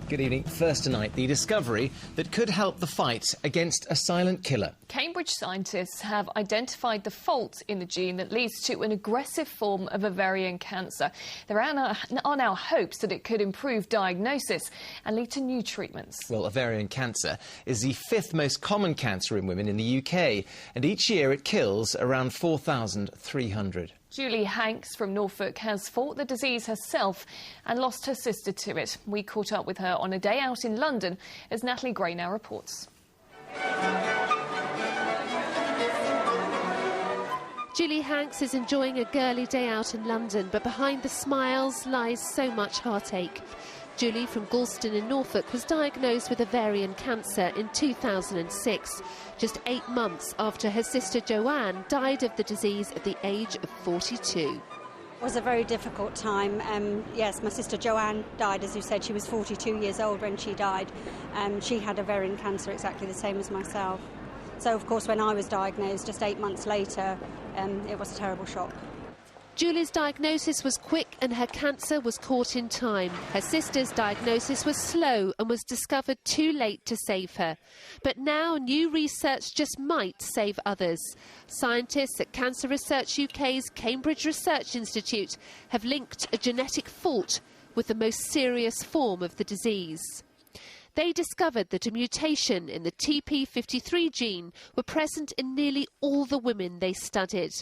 Good evening. First tonight, the discovery that could help the fight against a silent killer. Cambridge scientists have identified the fault in the gene that leads to an aggressive form of ovarian cancer. There are now hopes that it could improve diagnosis and lead to new treatments. Well, ovarian cancer is the 5th most common cancer in women in the UK, and each year it kills around 4,300. Julie Hanks from Norfolk has fought the disease herself and lost her sister to it. We caught up with her on a day out in London, as Natalie Gray now reports. Julie Hanks is enjoying a girly day out in London, but behind the smiles lies so much heartache. Julie from Galston in Norfolk was diagnosed with ovarian cancer in 2006, just 8 months after her sister Joanne died of the disease at the age of 42. It was a very difficult time. Yes, my sister Joanne died, as you said. She was 42 years old when she died. She had ovarian cancer exactly the same as myself. So, of course, when I was diagnosed just 8 months later, it was a terrible shock. Julie's diagnosis was quick and her cancer was caught in time. Her sister's diagnosis was slow and was discovered too late to save her. But now new research just might save others. Scientists at Cancer Research UK's Cambridge Research Institute have linked a genetic fault with the most serious form of the disease. They discovered that a mutation in the TP53 gene were present in nearly all the women they studied.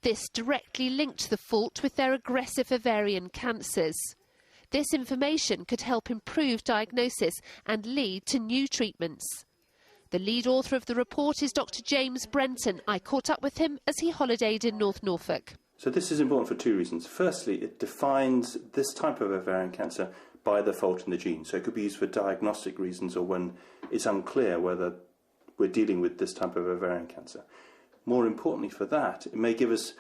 This directly linked the fault with their aggressive ovarian cancers. This information could help improve diagnosis and lead to new treatments. The lead author of the report is Dr. James Brenton. I caught up with him as he holidayed in North Norfolk. So this is important for 2 reasons. Firstly, it defines this type of ovarian cancer by the fault in the gene. So it could be used for diagnostic reasons or when it's unclear whether we're dealing with this type of ovarian cancer. More importantly for that, it may give us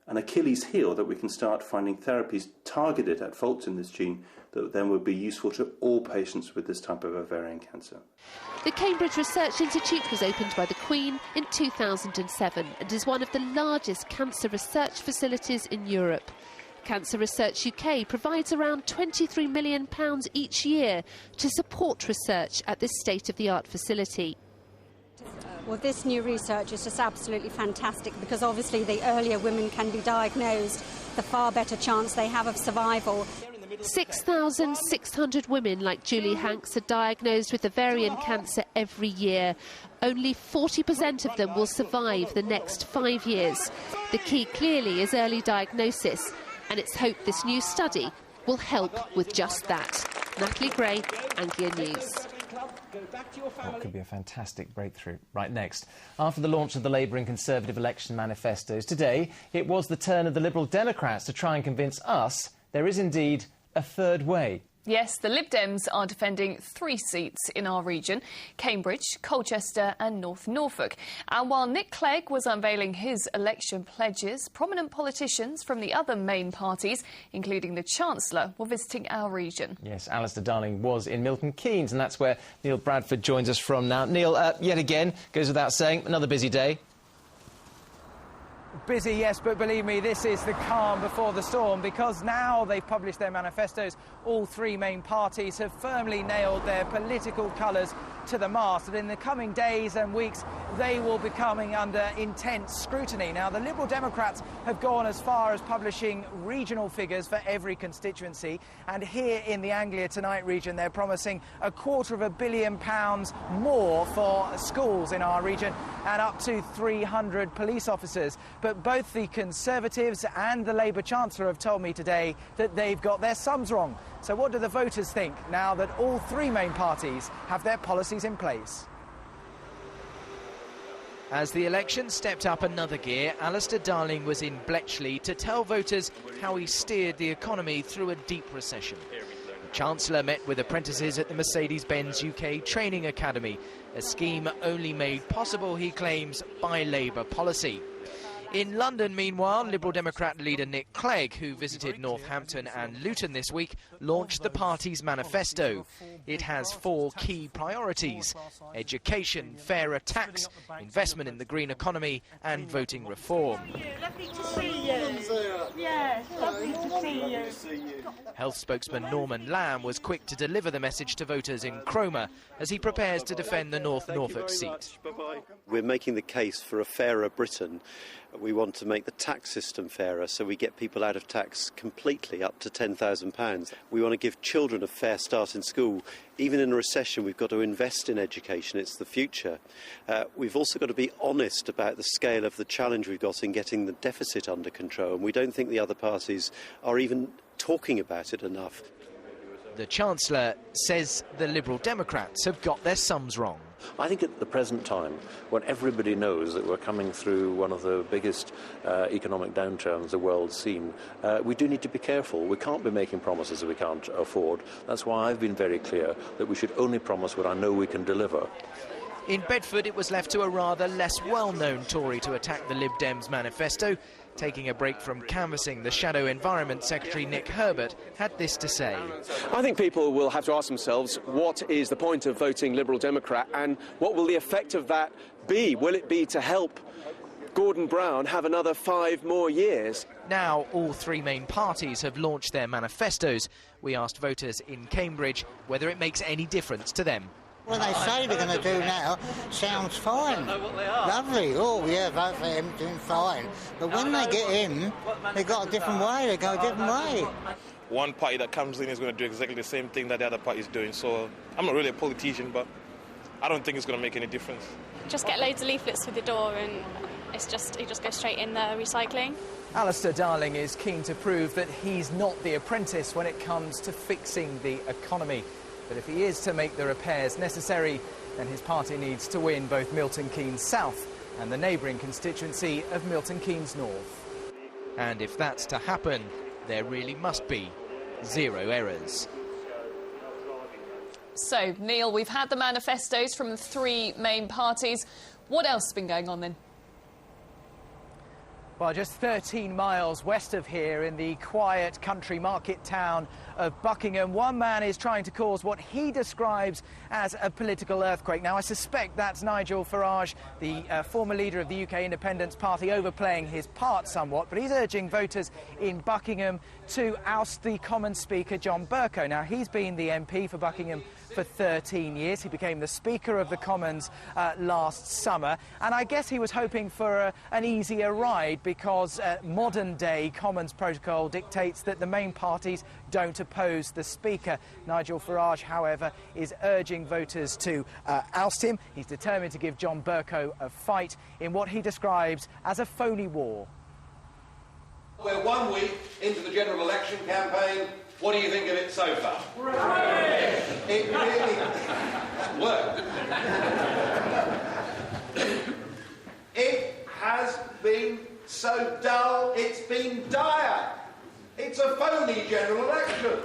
an Achilles heel that we can start finding therapies targeted at faults in this gene that then would be useful to all patients with this type of ovarian cancer. The Cambridge Research Institute was opened by the Queen in 2007 and is one of the largest cancer research facilities in Europe. Cancer Research UK provides around £23 million each year to support research at this state-of-the-art facility. Well, this new research is just absolutely fantastic because obviously the earlier women can be diagnosed, the far better chance they have of survival. 6,600 women like Julie Hanks are diagnosed with ovarian cancer every year. Only 40% of them will survive the next 5 years. The key clearly is early diagnosis, and it's hoped this new study will help with just that. Natalie Gray, Anglia News. That could be a fantastic breakthrough. Right next, after the launch of the Labour and Conservative election manifestos, today it was the turn of the Liberal Democrats to try and convince us there is indeed a third way. Yes, the Lib Dems are defending 3 seats in our region: Cambridge, Colchester and North Norfolk. And while Nick Clegg was unveiling his election pledges, prominent politicians from the other main parties, including the Chancellor, were visiting our region. Yes, Alistair Darling was in Milton Keynes, and that's where Neil Bradford joins us from now. Neil, yet again, goes without saying, another busy day. Busy, yes, but believe me, this is the calm before the storm, because now they've published their manifestos. All 3 main parties have firmly nailed their political colours to the mast, and in the coming days and weeks they will be coming under intense scrutiny. Now, the Liberal Democrats have gone as far as publishing regional figures for every constituency, and here in the Anglia Tonight region they're promising £250 million more for schools in our region and up to 300 police officers. But both the Conservatives and the Labour Chancellor have told me today that they've got their sums wrong. So what do the voters think now that all 3 main parties have their policies in place? As the election stepped up another gear, Alistair Darling was in Bletchley to tell voters how he steered the economy through a deep recession. The Chancellor met with apprentices at the Mercedes-Benz UK Training Academy, a scheme only made possible, he claims, by Labour policy. In London, meanwhile, Liberal Democrat leader Nick Clegg, who visited Northampton and Luton this week, launched the party's manifesto. It has 4 key priorities: education, fairer tax, investment in the green economy and voting reform. Lovely to see you. Yes, lovely to see you. Health spokesman Norman Lamb was quick to deliver the message to voters in Cromer as he prepares to defend the North Norfolk seat. We're making the case for a fairer Britain. We want to make the tax system fairer so we get people out of tax completely up to £10,000. We want to give children a fair start in school. Even in a recession, we've got to invest in education. It's the future. We've also got to be honest about the scale of the challenge we've got in getting the deficit under control. And we don't think the other parties are even talking about it enough. The Chancellor says the Liberal Democrats have got their sums wrong. I think at the present time, when everybody knows that we're coming through one of the biggest economic downturns the world's seen, we do need to be careful. We can't be making promises that we can't afford. That's why I've been very clear that we should only promise what I know we can deliver. In Bedford, it was left to a rather less well-known Tory to attack the Lib Dems manifesto. Taking a break from canvassing, the Shadow Environment Secretary Nick Herbert had this to say. I think people will have to ask themselves, what is the point of voting Liberal Democrat and what will the effect of that be? Will it be to help Gordon Brown have another 5 more years? Now all 3 main parties have launched their manifestos. We asked voters in Cambridge whether it makes any difference to them. What they say they're going to do now sounds fine. Lovely. Oh, yeah, vote for him, doing fine. But when they get in, they've got a different way. They go a different way. One party that comes in is going to do exactly the same thing that the other party is doing. So I'm not really a politician, but I don't think it's going to make any difference. Just get loads of leaflets through the door and it just goes straight in the recycling. Alistair Darling is keen to prove that he's not the apprentice when it comes to fixing the economy. But if he is to make the repairs necessary, then his party needs to win both Milton Keynes South and the neighbouring constituency of Milton Keynes North. And if that's to happen, there really must be 0 errors. So, Neil, we've had the manifestos from the 3 main parties. What else has been going on then? Well, just 13 miles west of here in the quiet country market town of Buckingham, one man is trying to cause what he describes as a political earthquake. Now, I suspect that's Nigel Farage, the former leader of the UK Independence Party, overplaying his part somewhat, but he's urging voters in Buckingham to oust the Commons Speaker, John Bercow. Now, he's been the MP for Buckingham for 13 years. He became the Speaker of the Commons last summer, and I guess he was hoping for an easier ride because modern-day Commons protocol dictates that the main parties don't oppose the Speaker. Nigel Farage, however, is urging voters to oust him. He's determined to give John Bercow a fight in what he describes as a phony war. We're 1 week into the general election campaign. What do you think of it so far? Hooray! It really worked. It has been so dull, it's been dire. It's a phony general election.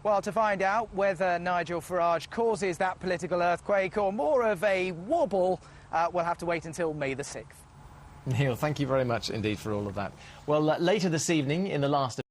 Well, to find out whether Nigel Farage causes that political earthquake or more of a wobble, we'll have to wait until May the 6th. Neil, thank you very much indeed for all of that. Well, later this evening, in the last